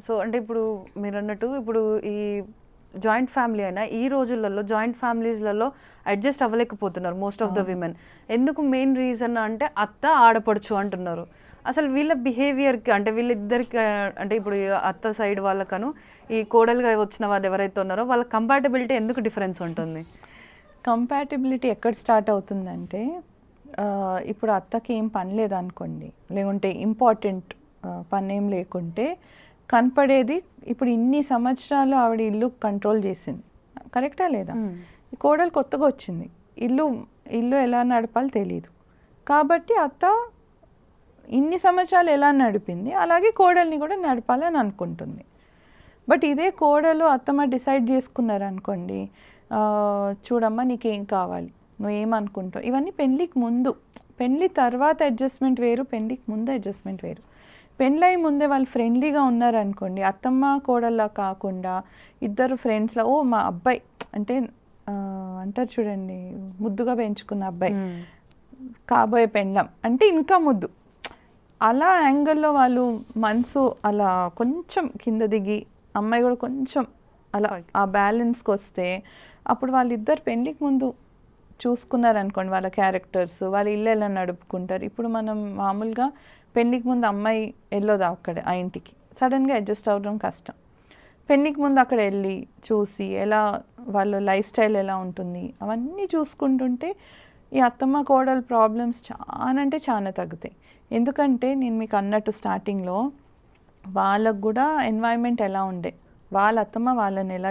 So అంటే ఇప్పుడు మీరన్నట్టు ఇప్పుడు ఈ జాయింట్ ఫ్యామిలీ అయినా ఈ రోజులలో జాయింట్ ఫ్యామిలీస్లలో అడ్జస్ట్ అవ్వలేకపోతున్నారు మోస్ట్ ఆఫ్ ద విమెన్. ఎందుకు మెయిన్ రీజన్ అంటే అత్త ఆడపడుచు అంటున్నారు. అసలు వీళ్ళ బిహేవియర్కి అంటే వీళ్ళిద్దరికి అంటే ఇప్పుడు ఈ అత్త సైడ్ వాళ్ళకను ఈ కోడలుగా వచ్చిన వాళ్ళు ఎవరైతే ఉన్నారో వాళ్ళ కంపాటబిలిటీ ఎందుకు డిఫరెన్స్ ఉంటుంది? కంపాటబిలిటీ ఎక్కడ స్టార్ట్ అవుతుందంటే ఇప్పుడు అత్తకి ఏం పని లేదనుకోండి, లేకుంటే ఇంపార్టెంట్ పని ఏం లేకుంటే కనపడేది ఇప్పుడు ఇన్ని సంవత్సరాలు ఆవిడ ఇల్లు కంట్రోల్ చేసింది, కరెక్టా లేదా? ఈ కోడలు కొత్తగా వచ్చింది, ఇల్లు ఎలా నడపాలి తెలియదు కాబట్టి అత్త ఇన్ని సంవత్సరాలు ఎలా నడిపింది అలాగే కోడల్ని కూడా నడపాలని అనుకుంటుంది. బట్ ఇదే కోడలు అత్తమ్మ డిసైడ్ చేసుకున్నారనుకోండి, చూడమ్మా నీకేం కావాలి, నువ్వేమనుకుంటావు, ఇవన్నీ పెళ్ళికి ముందు. పెళ్ళి తర్వాత అడ్జస్ట్మెంట్ వేరు, పెళ్ళికి ముందు అడ్జస్ట్మెంట్ వేరు. పెళ్ళై ముందే వాళ్ళు ఫ్రెండ్లీగా ఉన్నారనుకోండి, అత్తమ్మ కోడల్లా కాకుండా ఇద్దరు ఫ్రెండ్స్లా, ఓ మా అబ్బాయి అంటే అంటారు చూడండి, ముద్దుగా పెంచుకున్న అబ్బాయి కాబోయే పెండ్లం అంటే ఇంకా ముద్దు, అలా యాంగిల్లో వాళ్ళు మనసు అలా కొంచెం కింద దిగి అమ్మాయి కూడా కొంచెం అలా ఆ బ్యాలెన్స్కి వస్తే అప్పుడు వాళ్ళిద్దరు పెళ్ళికి ముందు చూసుకున్నారనుకోండి వాళ్ళ క్యారెక్టర్స్, వాళ్ళ ఇల్లు ఎలా నడుపుకుంటారు. ఇప్పుడు మనం మామూలుగా పెళ్ళికి ముందు అమ్మాయి వెళ్ళదు అక్కడ ఆ ఇంటికి, సడన్గా అడ్జస్ట్ అవ్వడం కష్టం. పెళ్ళికి ముందు అక్కడ వెళ్ళి చూసి ఎలా వాళ్ళ లైఫ్ స్టైల్ ఎలా ఉంటుంది అవన్నీ చూసుకుంటుంటే ఈ అత్తమ్మ కోడలు ప్రాబ్లమ్స్ చాలా అంటే చాలా తగ్గుతాయి. ఎందుకంటే నేను మీకు అన్నట్టు స్టార్టింగ్లో వాళ్ళకు కూడా ఎన్వైర్న్మెంట్ ఎలా ఉండే, వాళ్ళ అత్తమ్మ వాళ్ళని ఎలా